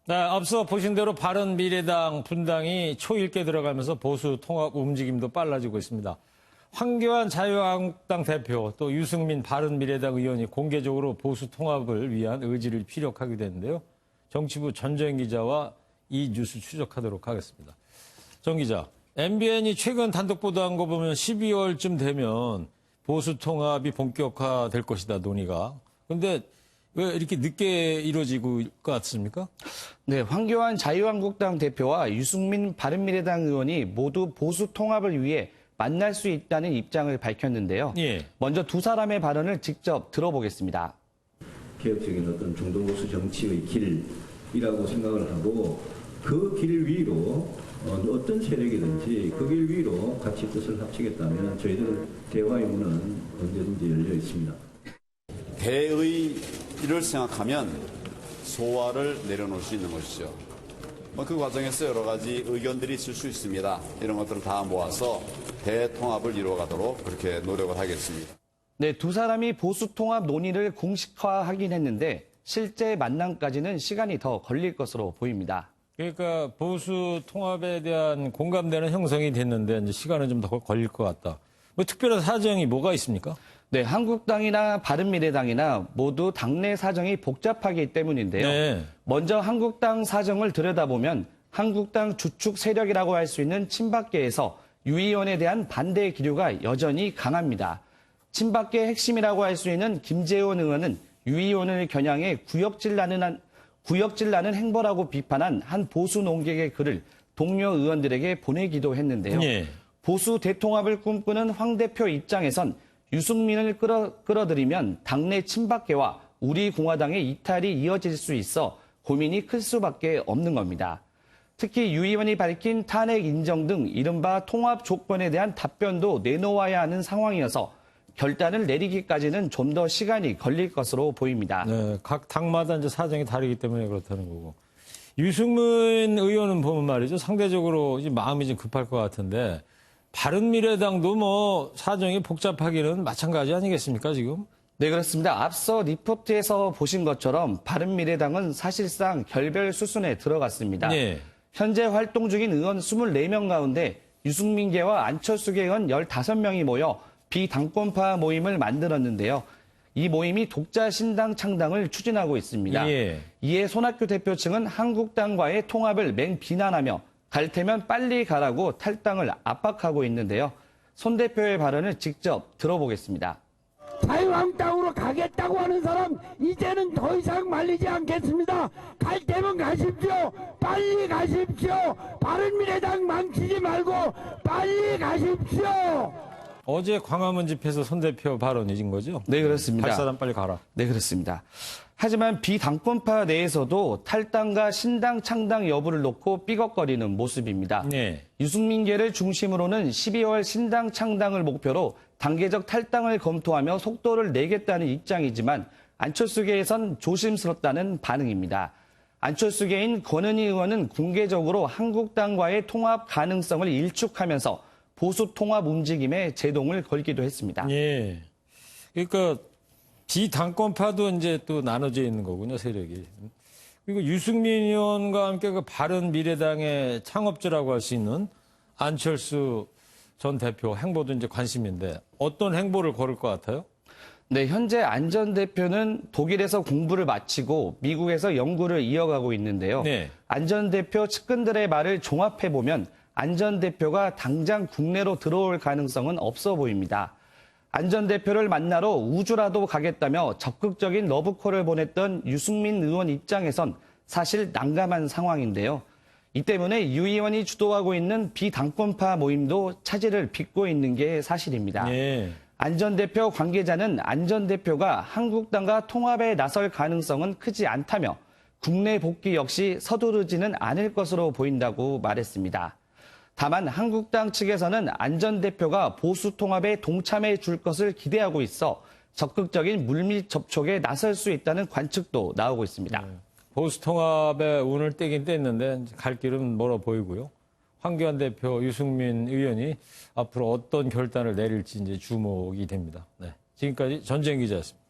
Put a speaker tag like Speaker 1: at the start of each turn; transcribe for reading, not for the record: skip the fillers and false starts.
Speaker 1: 네, 앞서 보신 대로 바른미래당 분당이 초읽게 들어가면서 보수 통합 움직임도 빨라지고 있습니다. 황교안 자유한국당 대표 또 유승민 바른미래당 의원이 공개적으로 보수 통합을 위한 의지를 피력하게 됐는데요. 정치부 전재현 기자와 이 뉴스 추적하도록 하겠습니다. 정 기자, MBN이 최근 단독 보도한 거 보면 12월쯤 되면 보수 통합이 본격화될 것이다, 논의가. 그런데 왜 이렇게 늦게 이루어지고 것 같습니까?
Speaker 2: 네, 황교안 자유한국당 대표와 유승민 바른미래당 의원이 모두 보수 통합을 위해 만날 수 있다는 입장을 밝혔는데요.
Speaker 1: 예.
Speaker 2: 먼저 두 사람의 발언을 직접 들어보겠습니다.
Speaker 3: 개혁적인 어떤 중도보수 정치의 길이라고 생각을 하고 그 길 위로 어떤 세력이든지 그 길 위로 같이 뜻을 합치겠다면 저희들 대화의 문은 언제든지 열려 있습니다.
Speaker 4: 대의를 생각하면 소화를 내려놓을 수 있는 것이죠. 그 과정에서 여러 가지 의견들이 있을 수 있습니다. 이런 것들을 다 모아서 대통합을 이루어가도록 그렇게 노력을 하겠습니다.
Speaker 2: 네, 두 사람이 보수 통합 논의를 공식화하긴 했는데 실제 만남까지는 시간이 더 걸릴 것으로 보입니다.
Speaker 1: 그러니까 보수 통합에 대한 공감대는 형성이 됐는데 이제 시간은 좀 더 걸릴 것 같다. 뭐 특별한 사정이 뭐가 있습니까?
Speaker 2: 네, 한국당이나 바른미래당이나 모두 당내 사정이 복잡하기 때문인데요.
Speaker 1: 네.
Speaker 2: 먼저 한국당 사정을 들여다보면 한국당 주축 세력이라고 할 수 있는 친박계에서 유 의원에 대한 반대 기류가 여전히 강합니다. 친박계 핵심이라고 할 수 있는 김재원 의원은 유 의원을 겨냥해 구역질 나는 행보라고 비판한 한 보수 농객의 글을 동료 의원들에게 보내기도 했는데요.
Speaker 1: 예.
Speaker 2: 보수 대통합을 꿈꾸는 황 대표 입장에선 유승민을 끌어들이면 당내 친박계와 우리 공화당의 이탈이 이어질 수 있어 고민이 클 수밖에 없는 겁니다. 특히 유 의원이 밝힌 탄핵 인정 등 이른바 통합 조건에 대한 답변도 내놓아야 하는 상황이어서 결단을 내리기까지는 좀 더 시간이 걸릴 것으로 보입니다.
Speaker 1: 네, 각 당마다 이제 사정이 다르기 때문에 그렇다는 거고. 유승민 의원은 보면 말이죠. 상대적으로 이제 마음이 좀 급할 것 같은데 바른미래당도 뭐 사정이 복잡하기는 마찬가지 아니겠습니까, 지금?
Speaker 2: 네, 그렇습니다. 앞서 리포트에서 보신 것처럼 바른미래당은 사실상 결별 수순에 들어갔습니다.
Speaker 1: 네.
Speaker 2: 현재 활동 중인 의원 24명 가운데 유승민계와 안철수계 의원 15명이 모여 비당권파 모임을 만들었는데요. 이 모임이 독자 신당 창당을 추진하고 있습니다.
Speaker 1: 예.
Speaker 2: 이에 손학규 대표 측은 한국당과의 통합을 맹비난하며 갈 테면 빨리 가라고 탈당을 압박하고 있는데요. 손 대표의 발언을 직접 들어보겠습니다.
Speaker 5: 자유한국당으로 가겠다고 하는 사람 이제는 더 이상 말리지 않겠습니다. 갈 때면 가십시오. 빨리 가십시오. 바른미래당 망치지 말고 빨리 가십시오.
Speaker 1: 어제 광화문 집회에서 손 대표 발언이진 거죠?
Speaker 2: 네, 그렇습니다.
Speaker 1: 갈 사람 빨리 가라.
Speaker 2: 네, 그렇습니다. 하지만 비당권파 내에서도 탈당과 신당 창당 여부를 놓고 삐걱거리는 모습입니다.
Speaker 1: 네.
Speaker 2: 유승민계를 중심으로는 12월 신당 창당을 목표로 단계적 탈당을 검토하며 속도를 내겠다는 입장이지만 안철수계에선 조심스럽다는 반응입니다. 안철수계인 권은희 의원은 공개적으로 한국당과의 통합 가능성을 일축하면서 보수 통합 움직임에 제동을 걸기도 했습니다.
Speaker 1: 예. 그러니까 비당권파도 이제 또 나눠져 있는 거군요, 세력이. 그리고 유승민 의원과 함께 그 바른미래당의 창업주라고 할 수 있는 안철수 전 대표 행보도 이제 관심인데 어떤 행보를 걸을 것 같아요?
Speaker 2: 네, 현재 안 전 대표는 독일에서 공부를 마치고 미국에서 연구를 이어가고 있는데요.
Speaker 1: 네.
Speaker 2: 안 전 대표 측근들의 말을 종합해보면 안 전 대표가 당장 국내로 들어올 가능성은 없어 보입니다. 안 전 대표를 만나러 우주라도 가겠다며 적극적인 러브콜을 보냈던 유승민 의원 입장에선 사실 난감한 상황인데요. 이 때문에 유 의원이 주도하고 있는 비당권파 모임도 차질을 빚고 있는 게 사실입니다.
Speaker 1: 예.
Speaker 2: 안 전 대표 관계자는 안 전 대표가 한국당과 통합에 나설 가능성은 크지 않다며 국내 복귀 역시 서두르지는 않을 것으로 보인다고 말했습니다. 다만 한국당 측에서는 안 전 대표가 보수 통합에 동참해 줄 것을 기대하고 있어 적극적인 물밑 접촉에 나설 수 있다는 관측도 나오고 있습니다.
Speaker 1: 보수 통합에 운을 떼긴 뗐는데 갈 길은 멀어 보이고요. 황교안 대표, 유승민 의원이 앞으로 어떤 결단을 내릴지 이제 주목이 됩니다. 네. 지금까지 전재현 기자였습니다.